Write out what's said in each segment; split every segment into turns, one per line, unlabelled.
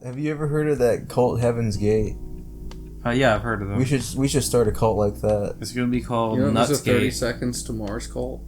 Have you ever heard of that cult Heaven's Gate?
Yeah, I've heard of them.
We should start a cult like that.
It's gonna be called
There's a 30
Nutsgate.
Seconds to Mars cult.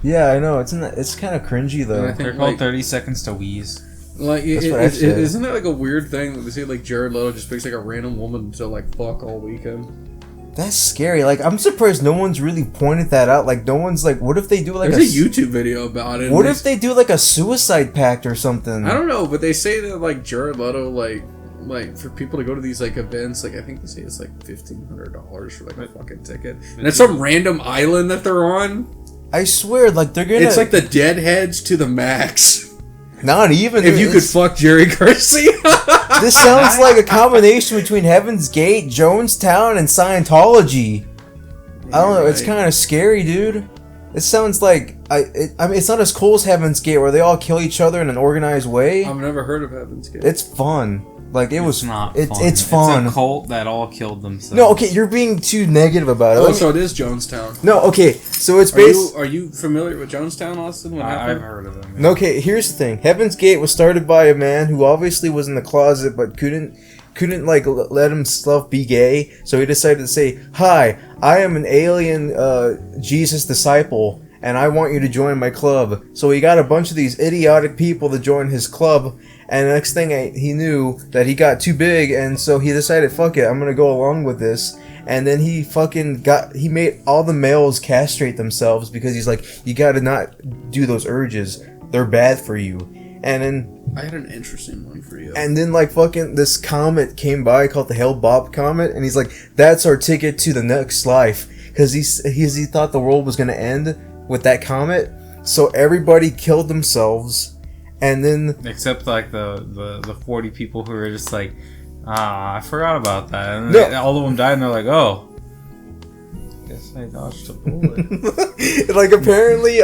Yeah, I know. It's kind of cringy though.
And I think,
They're called 30 Seconds to Wheeze.
Like,
That's what I've said.
isn't that like a weird thing that they say like Jared Leto just picks like a random woman to like fuck all weekend?
That's scary. Like, I'm surprised no one's really pointed that out. Like, no one's like, what if they do like
There's a YouTube video about it.
What if they do like a suicide pact or something?
I don't know, but they say that like Jared Leto like for people to go to these like events, like I think they say it's like $1,500 for like a fucking ticket, and it's some random island that they're on.
I swear, like they're gonna.
It's like the Deadheads to the max.
Not even
if you could fuck Jerry Garcia.
This sounds like a combination between Heaven's Gate, Jonestown, and Scientology. I don't know. It's kind of scary, dude. It sounds like I mean, it's not as cool as Heaven's Gate, where they all kill each other in an organized way.
I've never heard of Heaven's Gate.
It's fun. Like it's
not.
It's
fun.
It's fun.
It's a cult that all killed themselves.
No, okay, you're being too negative about it.
Oh, so it is Jonestown.
No, okay, so it's based.
Are you familiar with Jonestown, Austin? What happened?
I've heard of them. Yeah.
Okay, here's the thing. Heaven's Gate was started by a man who obviously was in the closet but couldn't like let himself be gay, so he decided to say, "Hi, I am an alien Jesus disciple, and I want you to join my club." So he got a bunch of these idiotic people to join his club, and the next thing he knew that he got too big, and so he decided, "Fuck it, I'm gonna go along with this." And then he made all the males castrate themselves because he's like, you gotta not do those urges. They're bad for you. And then...
I had an interesting one for you.
And then, like, fucking this comet came by called the Hale-Bopp Comet, and he's like, that's our ticket to the next life. Because he thought the world was gonna end with that comet. So everybody killed themselves, and then...
Except, like, the 40 people who were just like, I forgot about that. And all of them died, and they're like, oh. Guess I dodged a bullet.
Like, apparently,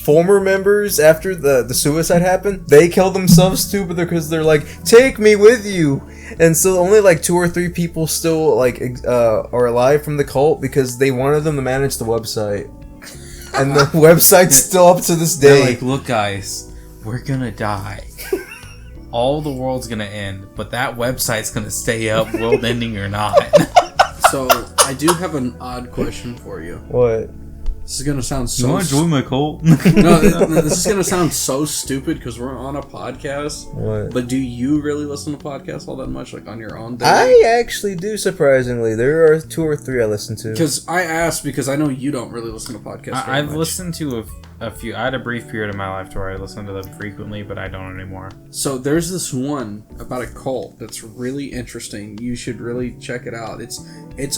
former members, after the suicide happened, they killed themselves too, because they're like, take me with you. And so only like 2 or 3 people still like are alive from the cult because they wanted them to manage the website. And the website's still up to this day.
They're like, look guys, we're gonna die. All the world's gonna end, but that website's gonna stay up, world ending or not.
So, I do have an odd question for you.
What?
This is gonna sound so...
You wanna join my cult?
No, this is gonna sound so stupid because we're on a podcast.
What?
But do you really listen to podcasts all that much, like on your own day?
I actually do, surprisingly. There are 2 or 3 I listen to.
Because I asked because I know you don't really listen to podcasts very
I've
much.
listened to a few. I had a brief period in my life where I listened to them frequently, but I don't anymore.
So there's this one about a cult that's really interesting. You should really check it out. It's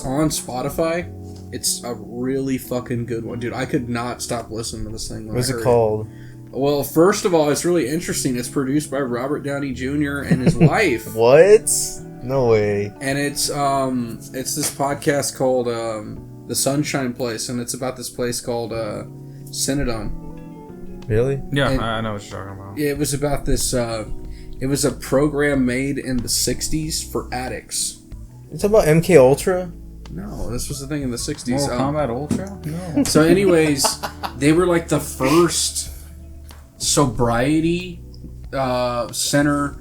on Spotify. It's a really fucking good one, dude. I could not stop listening to this thing.
What's it called?
Well, first of all, it's really interesting. It's produced by Robert Downey Jr. and his wife.
What? No way.
And it's this podcast called The Sunshine Place, and it's about this place called Synodon.
Really?
Yeah,
And
I know what you're talking about.
it was about this. It was a program made in the '60s for addicts.
It's about MK Ultra?
No, this was the thing in the '60s.
Mortal Kombat Ultra? No.
So, anyways, they were like the first sobriety center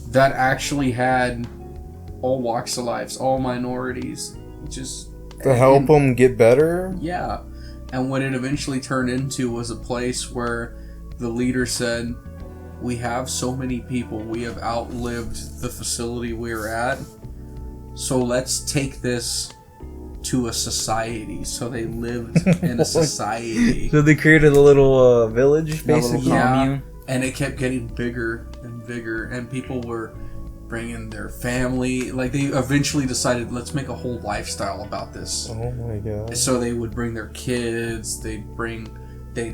that actually had all walks of life, all minorities, just
To help them get better?
Yeah, and what it eventually turned into was a place where the leader said, "We have so many people, we have outlived the facility we're at, so let's take this to a society." So they lived in a society.
So they created a little village, basically?
Yeah, and it kept getting bigger and bigger, and people were bringing their family. Like, they eventually decided, let's make a whole lifestyle about this.
Oh my god.
So they would bring their kids, they'd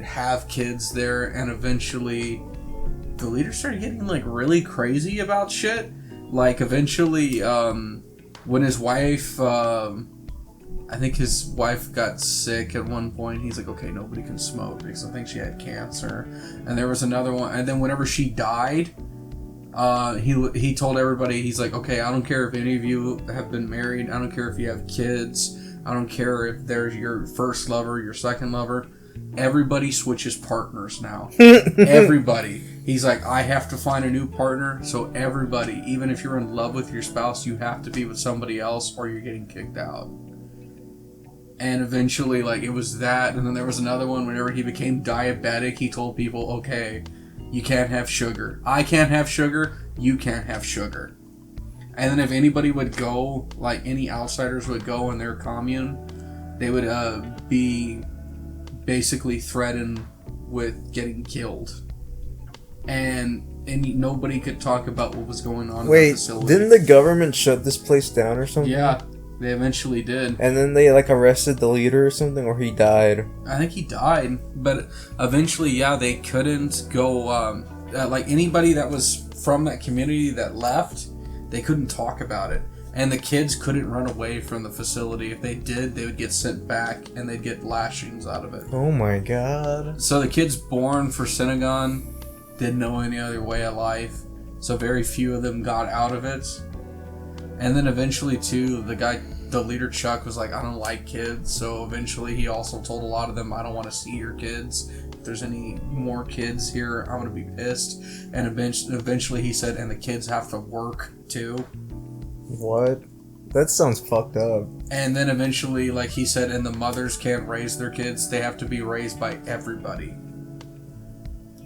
have kids there, and eventually the leader started getting like really crazy about shit. Like, eventually, when his wife, I think his wife got sick at one point, he's like, okay, nobody can smoke because I think she had cancer. And there was another one, and then whenever she died, he told everybody, he's like, okay, I don't care if any of you have been married, I don't care if you have kids, I don't care if there's your first lover, your second lover, everybody switches partners now. Everybody. He's like, I have to find a new partner, so everybody, even if you're in love with your spouse, you have to be with somebody else or you're getting kicked out. And eventually, like, it was that, and then there was another one whenever he became diabetic, he told people, okay, you can't have sugar. I can't have sugar, you can't have sugar. And then if anybody would go, like any outsiders would go in their commune, they would be basically threatened with getting killed. And nobody could talk about what was going on in the facility.
Didn't the government shut this place down or something?
Yeah, they eventually did.
And then they like arrested the leader or something, or he died.
I think he died, but eventually, yeah, they couldn't go. Like anybody that was from that community that left, they couldn't talk about it. And the kids couldn't run away from the facility. If they did, they would get sent back and they'd get lashings out of it.
Oh my god.
So the kids born for Synagogue didn't know any other way of life. So very few of them got out of it. And then eventually, too, the leader Chuck was like, I don't like kids. So eventually he also told a lot of them, I don't want to see your kids. If there's any more kids here, I'm going to be pissed. And eventually he said, and the kids have to work, too.
What? That sounds fucked up.
And then eventually, like he said, and the mothers can't raise their kids. They have to be raised by everybody.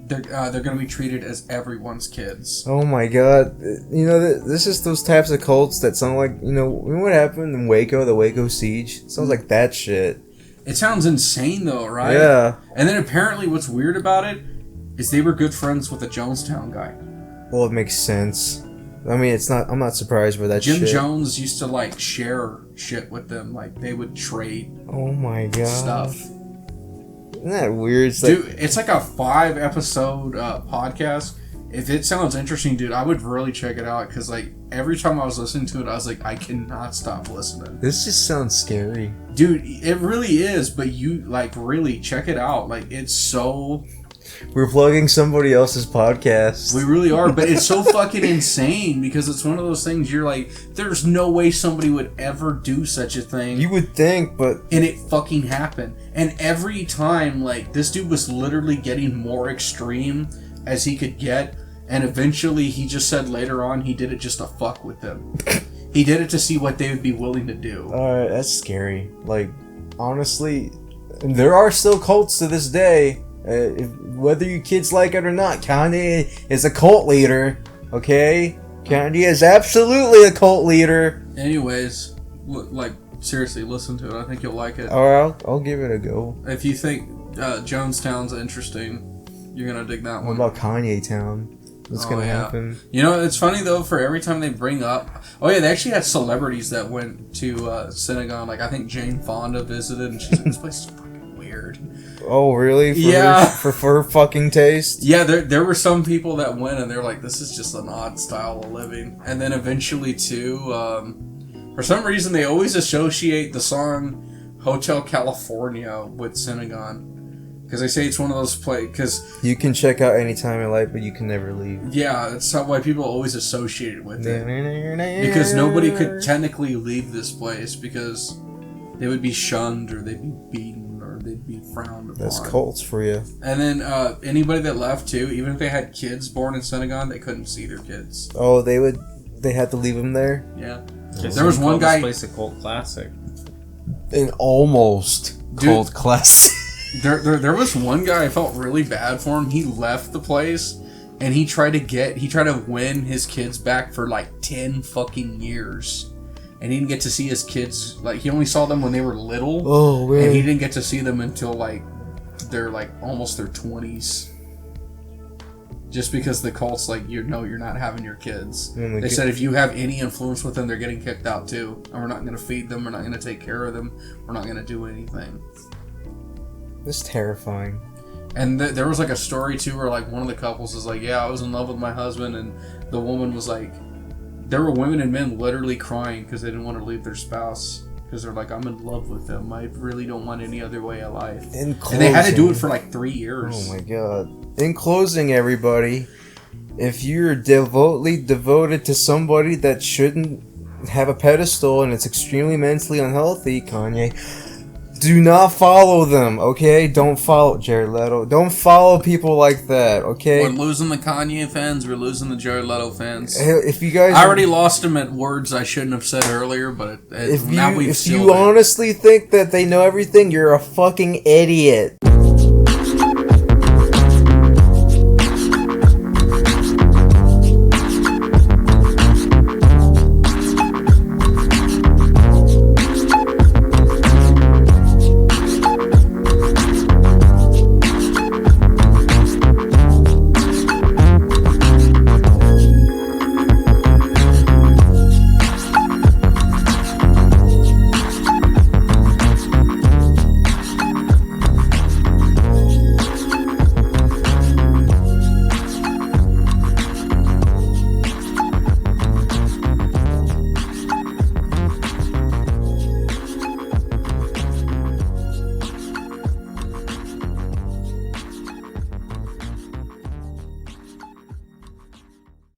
They're going to be treated as everyone's kids.
Oh my god. You know, this is those types of cults that sound like, you know what happened in Waco, the Waco siege? It sounds like that shit.
It sounds insane though, right?
Yeah.
And then apparently what's weird about it is they were good friends with the Jonestown guy.
Well, it makes sense. I mean, I'm not surprised by that
Jim
shit.
Jones used to, like, share shit with them. Like, they would trade
Oh my god.
stuff.
Isn't that weird?
Dude, it's like a 5-episode podcast. If it sounds interesting, dude, I would really check it out. Because, like, every time I was listening to it, I was like, I cannot stop listening.
This just sounds scary.
Dude, it really is. But you, like, really check it out. Like, it's so...
We're plugging somebody else's podcast.
We really are, but it's so fucking insane because it's one of those things you're like, there's no way somebody would ever do such a thing.
You would think, but...
And it fucking happened. And every time, like, this dude was literally getting more extreme as he could get. And eventually, he just said later on, he did it just to fuck with them. He did it to see what they would be willing to do.
That's scary. Like, honestly, there are still cults to this day. Whether you kids like it or not, Kanye is a cult leader, okay? Kanye is absolutely a cult leader.
Anyways, like, seriously, listen to it. I think you'll like it.
Alright, I'll give it a go.
If you think Jonestown's interesting, you're gonna dig that
What
one.
about Kanye Town? What's gonna happen?
You know, it's funny though, for every time they bring up... Oh yeah, they actually had celebrities that went to Synagogue. Like, I think Jane Fonda visited, and she's like, this place is fucking weird.
Oh, really? For her fucking taste?
Yeah, there were some people that went and they're like, this is just an odd style of living. And then eventually, too, for some reason, they always associate the song Hotel California with Synagogue. Because they say it's one of those because
you can check out any time in life, but you can never leave.
Yeah, that's why people always associate it with it. Because nobody could technically leave this place because they would be shunned or they'd be beaten. They'd be frowned upon.
That's cults for you.
And then anybody that left too, even if they had kids born in Synagogue, they couldn't see their kids.
Oh, they had to leave them there?
Yeah.
There was one guy. This place a cult classic.
An almost cult classic.
There was one guy I felt really bad for him. He left the place and he tried to win his kids back for like 10 fucking years. And he didn't get to see his kids, like, he only saw them when they were little.
Oh, man.
And he didn't get to see them until, like, they're, like, almost their 20s. Just because the cult's like, you're not having your kids. They said if you have any influence with them, they're getting kicked out, too. And we're not going to feed them, we're not going to take care of them, we're not going to do anything.
That's terrifying.
And there was, like, a story, too, where, like, one of the couples is like, yeah, I was in love with my husband, and the woman was like, there were women and men literally crying because they didn't want to leave their spouse. Because they're like, I'm in love with them. I really don't want any other way of life. And they had to do it for like 3 years.
Oh my god. In closing, everybody, if you're devoted to somebody that shouldn't have a pedestal and it's extremely mentally unhealthy, Kanye, Do not follow them, okay? Don't follow Jared Leto. Don't follow people like that, okay?
We're losing the Kanye fans. We're losing the Jared Leto fans.
If you guys,
I already lost them at words I shouldn't have said earlier, but
if
now we've
you
sealed it.
honestly think that they know everything, you're a fucking idiot.